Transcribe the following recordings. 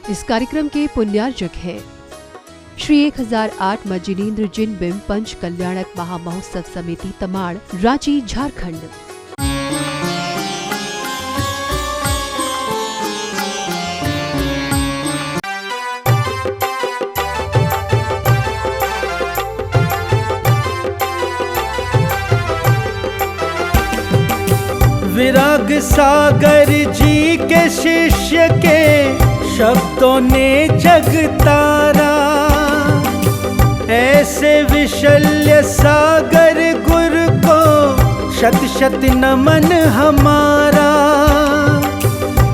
इस कार्यक्रम के पुण्यार्जक हैं श्री 1008 मजिलीन्द्र जिन बिंब पंच कल्याणक महामहोत्सव समिति तमाड़, रांची, झारखंड। विराग सागर जी के शिष्य के शब्दों ने जग तारा, ऐसे विशल्य सागर गुरु को शत शत नमन हमारा,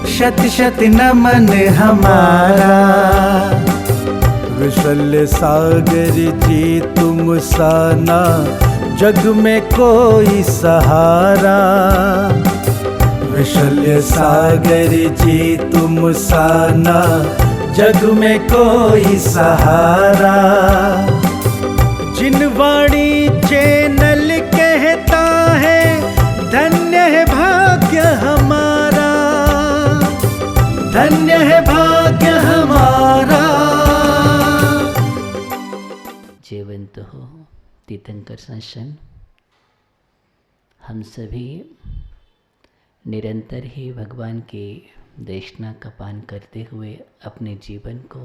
शत शत नमन हमारा। विशल्य सागर जी तुम साना जग में कोई सहारा, विशल्य सागर जी तुम साना जग में कोई सहारा। जिन वाणी चैनल कहता है धन्य है भाग्य हमारा, धन्य है भाग्य हमारा। जीवंत हो तीर्थंकर संसन, हम सभी निरंतर ही भगवान की देशना का पान करते हुए अपने जीवन को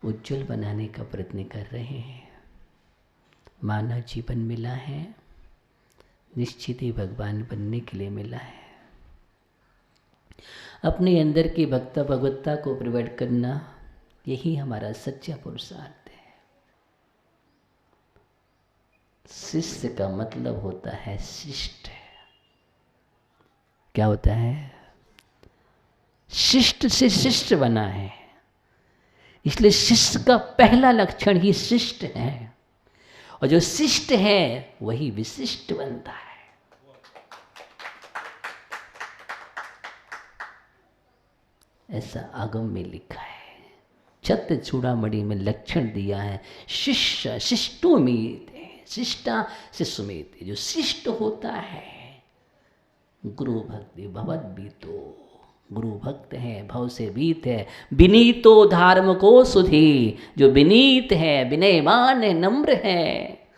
उज्जवल बनाने का प्रयत्न कर रहे हैं। मानव जीवन मिला है निश्चित ही भगवान बनने के लिए मिला है। अपने अंदर की भक्ता भगवत्ता को प्रकट करना, यही हमारा सच्चा पुरुषार्थ है। शिष्य का मतलब होता है शिष्ट। क्या होता है? शिष्ट से शिष्ट बना है, इसलिए शिष्य का पहला लक्षण ही शिष्ट है, और जो शिष्ट है वही विशिष्ट बनता है। ऐसा आगम में लिखा है, छत्र चूड़ामणि में लक्षण दिया है, शिष्य शिष्टोमीत है, शिष्टा शिष्यमेत। जो शिष्ट होता है गुरु भक्ति भवद बीतो, गुरु भक्त है भव से बीत है। विनीतो धर्म को सुधी, जो विनीत है विनयमान है नम्र है,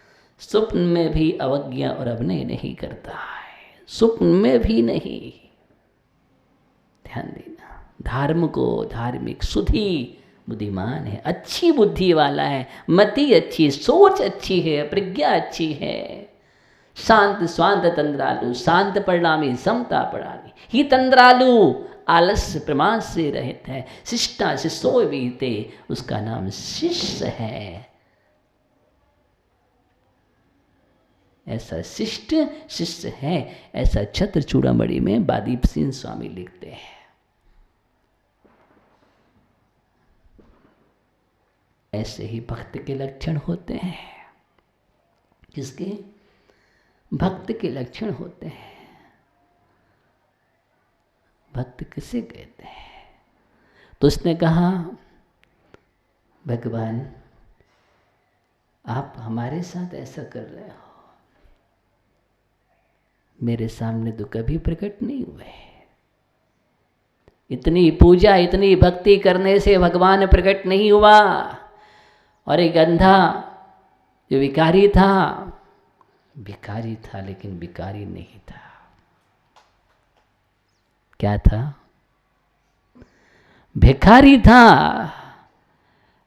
स्वप्न में भी अवज्ञा और अभिनय नहीं करता है, स्वप्न में भी नहीं। ध्यान देना, धर्म को धार्मिक, सुधी बुद्धिमान है, अच्छी बुद्धि वाला है, मति अच्छी, सोच अच्छी है, प्रज्ञा अच्छी है। शांत स्वांत तंद्रालु, शांत परिणामी समता परिणामी ही तंद्रालु, आलस्य प्रमाद से रहित है। शिष्टा शिष्यो बीते, उसका नाम शिष्य है। ऐसा शिष्ट शिष्य है, ऐसा छत्र चूड़ामणि में बादीप सिंह स्वामी लिखते हैं। ऐसे ही भक्त के लक्षण होते हैं। किसके? भक्त के लक्षण होते हैं। भक्त किसे कहते हैं? तो उसने कहा, भगवान आप हमारे साथ ऐसा कर रहे हो, मेरे सामने तो कभी प्रकट नहीं हुए। इतनी पूजा इतनी भक्ति करने से भगवान प्रकट नहीं हुआ। और एक अंधा जो भिखारी था लेकिन भिखारी नहीं था। क्या था? भिखारी था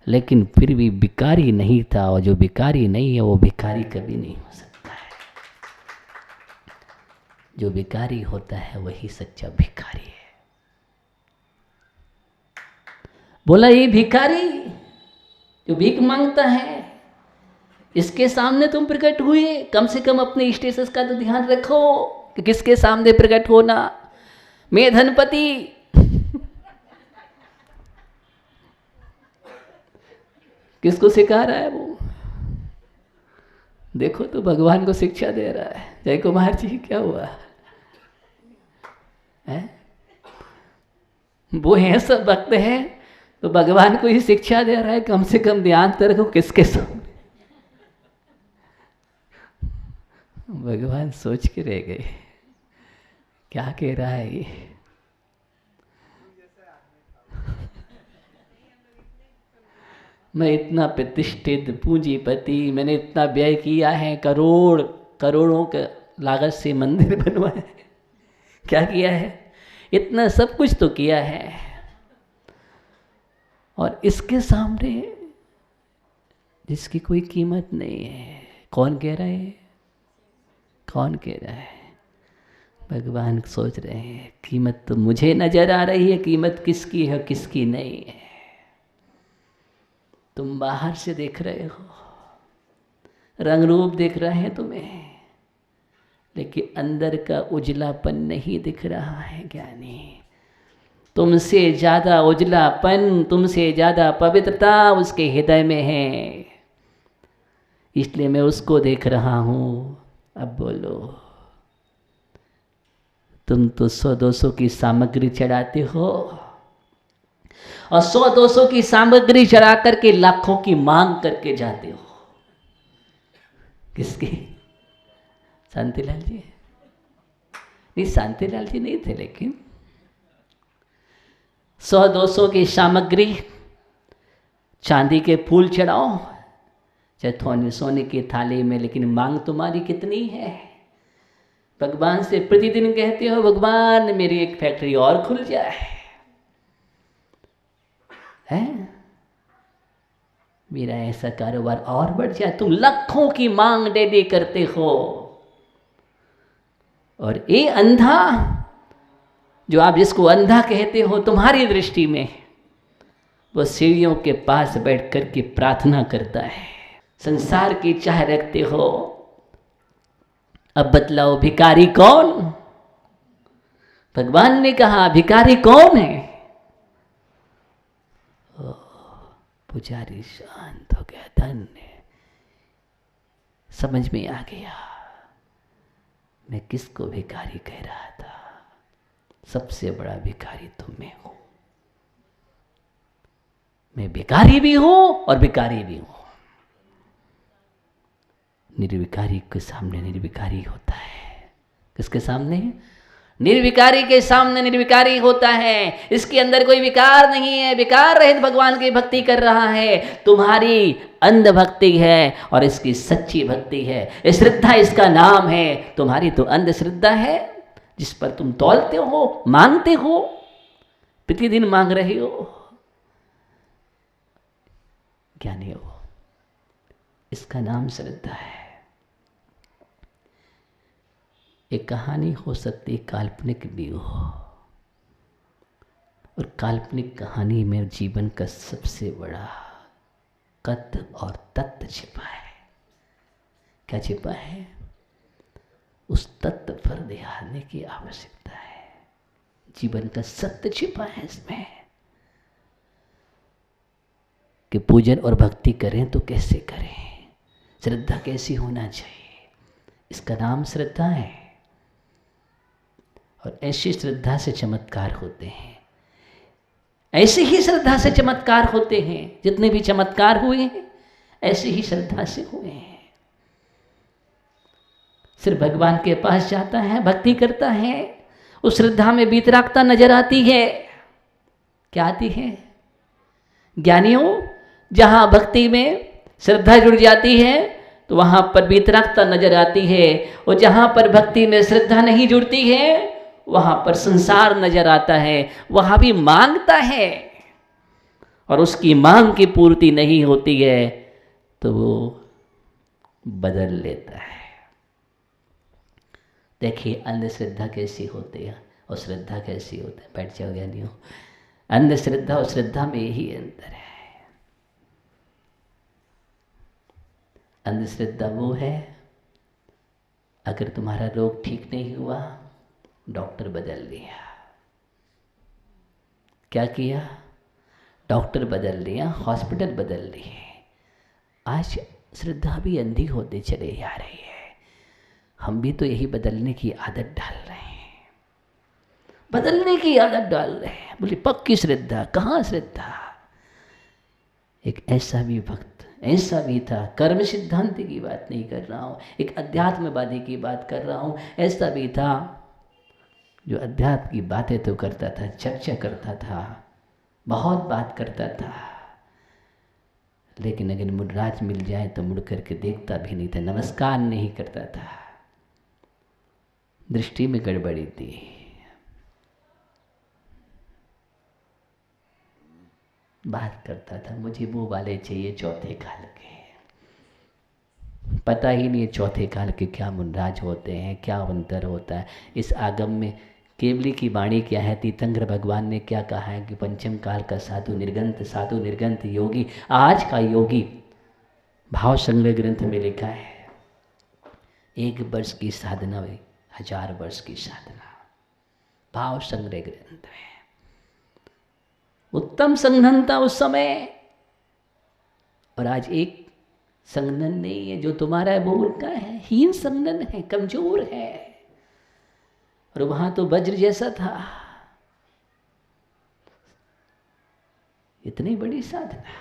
लेकिन फिर भी भिखारी नहीं था, और जो भिखारी नहीं है वो भिखारी कभी नहीं हो सकता है। जो भिखारी होता है वही सच्चा भिखारी है। बोला ये भिखारी जो भीख मांगता है, इसके सामने तुम प्रकट हुए, कम से कम अपने स्टेटस का तो ध्यान रखो कि किसके सामने प्रकट होना। मैं धनपति किसको सिखा रहा है वो? देखो तो भगवान को शिक्षा दे रहा है। जय कुमार जी क्या हुआ है? वो है सब भक्त है तो भगवान को ही शिक्षा दे रहा है, कम से कम ध्यान तो रखो किसके सामने। भगवान सोच के रह गए, क्या कह रहा है ये? मैं इतना प्रतिष्ठित पूंजीपति, मैंने इतना व्यय किया है, करोड़ों के लागत से मंदिर बनवाए, क्या किया है, इतना सब कुछ तो किया है, और इसके सामने जिसकी कोई कीमत नहीं है, कौन कह रहा है, कौन कह रहा है? भगवान सोच रहे हैं कीमत तो मुझे नजर आ रही है, कीमत किसकी है किसकी नहीं है। तुम बाहर से देख रहे हो, रंग रूप दिख रहे हैं तुम्हें, लेकिन अंदर का उजलापन नहीं दिख रहा है ज्ञानी। तुमसे ज़्यादा उजलापन, तुमसे ज़्यादा पवित्रता उसके हृदय में है, इसलिए मैं उसको देख रहा हूँ। अब बोलो, तुम तो 100-200 की सामग्री चढ़ाते हो, और 100-200 की सामग्री चढ़ा करके लाखों की मांग करके जाते हो। किसकी? शांतिलाल जी? नहीं, शांतिलाल जी नहीं थे, लेकिन 100-200 की सामग्री, चांदी के फूल चढ़ाओ चाहे सोने की थाली में, लेकिन मांग तुम्हारी कितनी है? भगवान से प्रतिदिन कहते हो भगवान मेरी एक फैक्ट्री और खुल जाए, है मेरा ऐसा कारोबार और बढ़ जाए। तुम लाखों की मांग डेली करते हो, और ये अंधा, जो आप जिसको अंधा कहते हो, तुम्हारी दृष्टि में वो सीढ़ियों के पास बैठ कर के प्रार्थना करता है, संसार की चाह रखते हो। अब बतलाओ भिखारी कौन? भगवान ने कहा भिखारी कौन है? पुजारी शांत हो गया, धन्य, समझ में आ गया मैं किसको भिखारी कह रहा था। सबसे बड़ा भिखारी तुम में हूं, मैं भिखारी भी हूं और भिखारी भी हूं। निर्विकारी के सामने निर्विकारी होता है। किसके सामने? निर्विकारी के सामने निर्विकारी होता है। इसके अंदर कोई विकार नहीं है, विकार रहित भगवान की भक्ति कर रहा है। तुम्हारी अंध भक्ति है और इसकी सच्ची भक्ति है। श्रद्धा इसका नाम है। तुम्हारी तो अंध श्रद्धा है, जिस पर तुम तौलते हो, मांगते हो, प्रतिदिन मांग रहे हो। ज्ञानी हो, इसका नाम श्रद्धा है। एक कहानी हो सकती, काल्पनिक भी हो, और काल्पनिक कहानी में जीवन का सबसे बड़ा कथ्य और तत्व छिपा है। क्या छिपा है? उस तत्व पर ध्यान देने की आवश्यकता है। जीवन का सत्य छिपा है इसमें कि पूजन और भक्ति करें तो कैसे करें, श्रद्धा कैसी होना चाहिए, इसका नाम श्रद्धा है। और ऐसी श्रद्धा से चमत्कार होते हैं। ऐसे ही श्रद्धा से चमत्कार होते हैं। जितने भी चमत्कार हुए हैं ऐसे ही श्रद्धा से हुए हैं। सिर्फ भगवान के पास जाता है, भक्ति करता है, उस श्रद्धा में वीतरागता नजर आती है। क्या आती है? ज्ञानियों, जहां भक्ति में श्रद्धा जुड़ जाती है तो वहां पर वीतरागता नजर आती है, और जहां पर भक्ति में श्रद्धा नहीं जुड़ती है वहां पर संसार नजर आता है। वहां भी मांगता है और उसकी मांग की पूर्ति नहीं होती है तो वो बदल लेता है। देखिए अंधश्रद्धा कैसी होती है और श्रद्धा कैसी होती है। बैठ जाओ ज्ञानियों। अंधश्रद्धा और श्रद्धा में यही अंतर है। अंधश्रद्धा वो है, अगर तुम्हारा रोग ठीक नहीं हुआ, डॉक्टर बदल लिया। क्या किया? डॉक्टर बदल लिया, हॉस्पिटल बदल लिए। आज श्रद्धा भी अंधी होते चले जा रही है। हम भी तो यही बदलने की आदत डाल रहे हैं, बदलने की आदत डाल रहे हैं। बोले पक्की श्रद्धा, कहाँ श्रद्धा? एक ऐसा भी भक्त, ऐसा भी था, कर्म सिद्धांत की बात नहीं कर रहा हूँ, एक अध्यात्मवादी की बात कर रहा हूँ। ऐसा भी था जो अध्यात्म की बातें तो करता था, चर्चा करता था, बहुत बात करता था, लेकिन अगर मुनराज मिल जाए तो मुड़ करके देखता भी नहीं था, नमस्कार नहीं करता था, दृष्टि में गड़बड़ी थी। बात करता था, मुझे वो वाले चाहिए चौथे काल के। पता ही नहीं चौथे काल के क्या मुनराज होते हैं, क्या अंतर होता है। इस आगम में केवली की वाणी क्या है, तीर्थंकर भगवान ने क्या कहा है कि पंचम काल का साधु निर्गंत योगी। आज का योगी भाव संग्रह ग्रंथ में लिखा है 1 वर्ष की साधना में 1000 वर्ष की साधना, भाव संग्रह ग्रंथ में। उत्तम संघनन था उस समय, और आज एक संघनन नहीं है। जो तुम्हारा है वो उनका है, हीन संघनन है, कमजोर है। और वहां तो वज्र जैसा था। इतनी बड़ी साधना,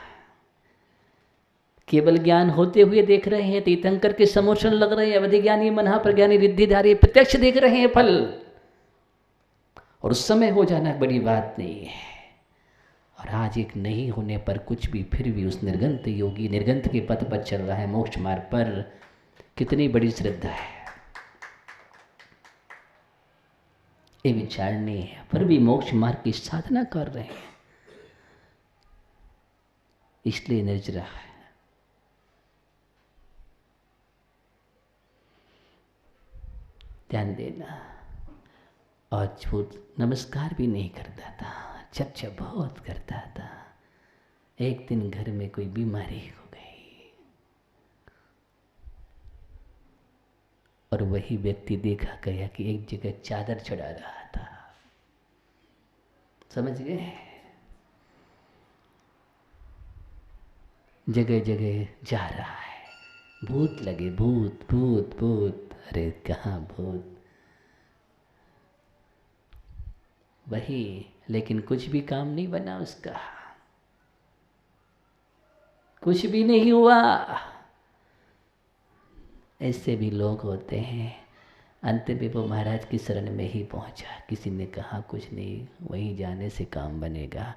केवल ज्ञान होते हुए देख रहे हैं, तीर्थंकर के समोषण लग रहे हैं, अवधि ज्ञानी मनहा प्रज्ञानी रिद्धिधारी प्रत्यक्ष देख रहे हैं फल, और उस समय हो जाना बड़ी बात नहीं है। और आज एक नहीं होने पर कुछ भी, फिर भी उस निर्गंत योगी निर्गंत के पथ पर चल रहा है, मोक्ष मार्ग पर। कितनी बड़ी श्रद्धा है, ये विचारनीय है, पर भी मोक्ष मार्ग की साधना कर रहे हैं, इसलिए निर्जरा है। ध्यान देना। और झूठ नमस्कार भी नहीं करता था, चर्चा बहुत करता था। एक दिन घर में कोई बीमारी हो गई और वही व्यक्ति देखा गया कि एक जगह चादर चढ़ा रहा था। समझ गए? जगह जगह जा रहा है, भूत लगे, भूत भूत भूत। अरे कहाँ भूत, वही, लेकिन कुछ भी काम नहीं बना उसका, कुछ भी नहीं हुआ। ऐसे भी लोग होते हैं। अंत में वो महाराज की शरण में ही पहुंचा, किसी ने कहा कुछ नहीं, वहीं जाने से काम बनेगा।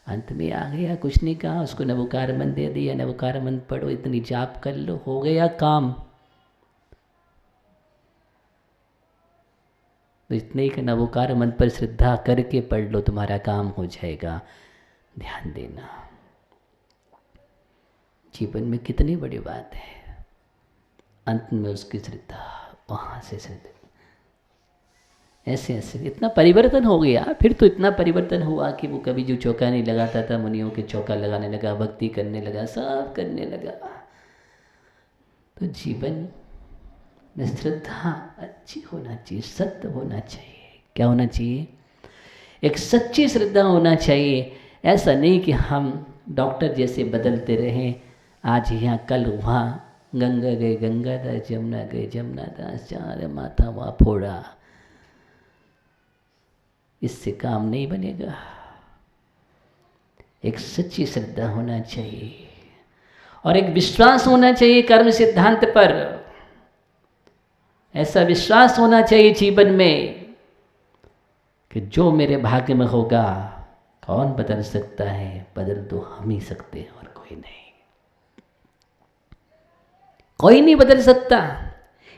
अंत में आ गया, कुछ नहीं कहा, उसको नवकार मन दे दिया, नवकार मन पढ़ो, इतनी जाप कर लो, हो गया काम। तो इतने ही नवकार मन पर श्रद्धा करके पढ़ लो, तुम्हारा काम हो जाएगा। ध्यान देना, जीवन में कितनी बड़ी बात है। अंत में उसकी श्रद्धा, वहाँ से श्रद्धा, ऐसे ऐसे इतना परिवर्तन हो गया। फिर तो इतना परिवर्तन हुआ कि वो कभी जो चौका नहीं लगाता था, मुनियों के चौका लगाने लगा, भक्ति करने लगा, सब करने लगा। तो जीवन में श्रद्धा अच्छी होना चाहिए, सत्य होना चाहिए। क्या होना चाहिए? एक सच्ची श्रद्धा होना चाहिए। ऐसा नहीं कि हम डॉक्टर जैसे बदलते रहें, आज यहाँ कल वहाँ, गंगा गए गंगादास, जमुना गए जमुनादास, चार माथा वहाँ फोड़ा। इससे काम नहीं बनेगा। एक सच्ची श्रद्धा होना चाहिए और एक विश्वास होना चाहिए कर्म सिद्धांत पर। ऐसा विश्वास होना चाहिए जीवन में कि जो मेरे भाग्य में होगा, कौन बदल सकता है? बदल तो हम ही सकते हैं और कोई नहीं। कोई नहीं बदल सकता।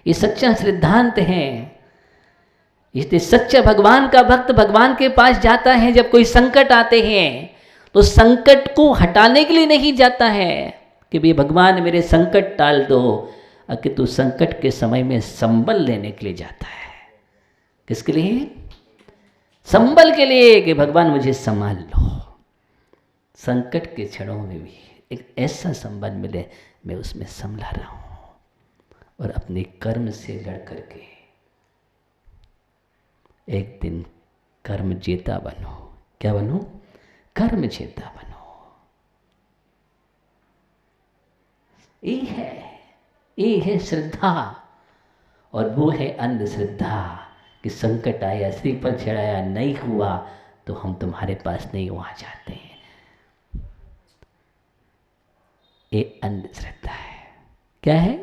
ये सच्चा सिद्धांत है। इसलिए सच्चा भगवान का भक्त भगवान के पास जाता है। जब कोई संकट आते हैं तो संकट को हटाने के लिए नहीं जाता है कि भाई भगवान मेरे संकट टाल दो, कि तू संकट के समय में संबल लेने के लिए जाता है। किसके लिए? संबल के लिए, कि भगवान मुझे संभाल लो। संकट के क्षणों में भी एक ऐसा संबल मिले, मैं उसमें संभला रहा हूँ और अपने कर्म से लड़ करके एक दिन कर्म जेता बनो। क्या बनो? कर्म जेता बनो। ये है श्रद्धा। और वो है अंधश्रद्धा कि संकट आया, सिर पर चढ़ाया, नहीं हुआ तो हम तुम्हारे पास नहीं वहाँ जाते हैं। ये अंधश्रद्धा है। क्या है?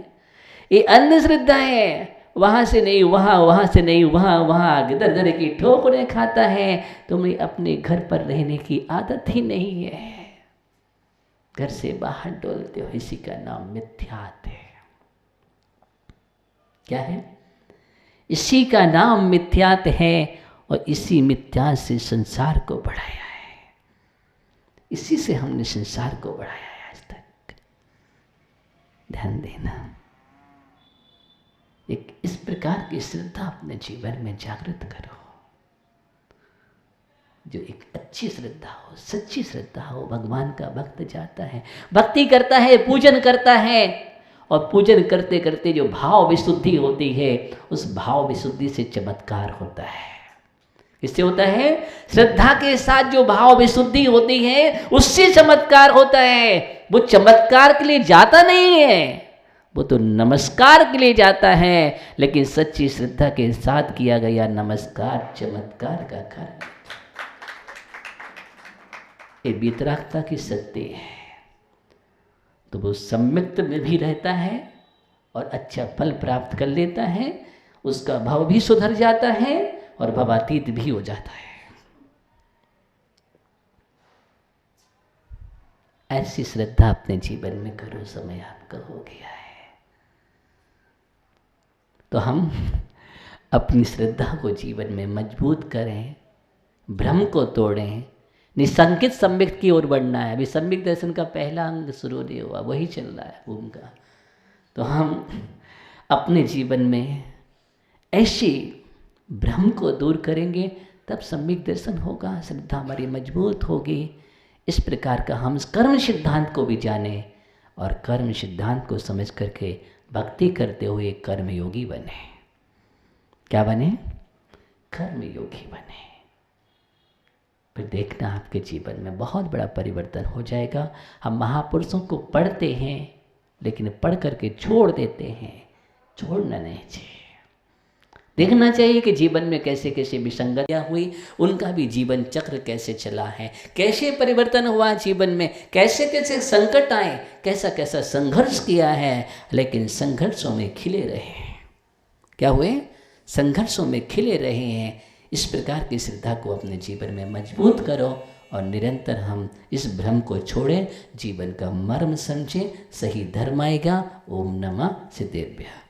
ये अंधश्रद्धा है। वहाँ से नहीं वहाँ, वहाँ से नहीं वहाँ, वहाँ दर दर की ठोकरें खाता है। तुम्हें अपने घर पर रहने की आदत ही नहीं है। घर से बाहर डोलते हो, इसी का नाम मिथ्यात है। क्या है? इसी का नाम मिथ्यात है और इसी मिथ्या से संसार को बढ़ाया है। इसी से हमने संसार को बढ़ाया है आज तक। ध्यान देना, एक इस प्रकार की श्रद्धा अपने जीवन में जागृत करो, जो एक अच्छी श्रद्धा हो, सच्ची श्रद्धा हो। भगवान का भक्त जाता है, भक्ति करता है, पूजन करता है, और पूजन करते करते जो भाव विशुद्धि होती है, उस भाव विशुद्धि से चमत्कार होता है। किससे होता है? श्रद्धा के साथ जो भाव विशुद्धि होती है, उससे चमत्कार होता है। वो चमत्कार के लिए जाता नहीं है, वो तो नमस्कार के लिए जाता है। लेकिन सच्ची श्रद्धा के साथ किया गया नमस्कार चमत्कार का कारण। ये वितरागता की शक्ति है। तो वो सम्यक्त में भी रहता है और अच्छा फल प्राप्त कर लेता है, उसका भाव भी सुधर जाता है और भवातीत भी हो जाता है। ऐसी श्रद्धा अपने जीवन में करो, समय आपका हो गया है। तो हम अपनी श्रद्धा को जीवन में मजबूत करें, भ्रम को तोड़ें, निसंकित सम्यक्त की ओर बढ़ना है। अभी सम्यक दर्शन का पहला अंग शुरू नहीं हुआ, वही चल रहा है ओम का। तो हम अपने जीवन में ऐसी भ्रम को दूर करेंगे, तब सम्यक दर्शन होगा, श्रद्धा हमारी मजबूत होगी। इस प्रकार का हम कर्म सिद्धांत को भी जाने और कर्म सिद्धांत को समझ करके भक्ति करते हुए कर्मयोगी बने। क्या बने? कर्मयोगी बने। फिर देखना आपके जीवन में बहुत बड़ा परिवर्तन हो जाएगा। हम महापुरुषों को पढ़ते हैं, लेकिन पढ़ करके छोड़ देते हैं। छोड़ना नहीं चाहिए, देखना चाहिए कि जीवन में कैसे कैसे विसंगतियाँ हुई, उनका भी जीवन चक्र कैसे चला है, कैसे परिवर्तन हुआ जीवन में, कैसे कैसे संकट आए, कैसा कैसा संघर्ष किया है, लेकिन संघर्षों में खिले रहे। क्या हुए? संघर्षों में खिले रहे हैं। इस प्रकार की श्रद्धा को अपने जीवन में मजबूत करो और निरंतर हम इस भ्रम को छोड़ें, जीवन का मर्म समझें, सही धर्म आएगा। ओम नमः सिद्धेभ्यः।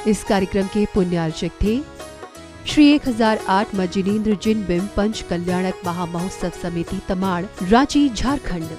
इस कार्यक्रम के पुण्यार्चक थे श्री 1008 मजिलीन्द्र जिन बिंब पंच कल्याणक महामहोत्सव समिति तमाड़, रांची, झारखंड।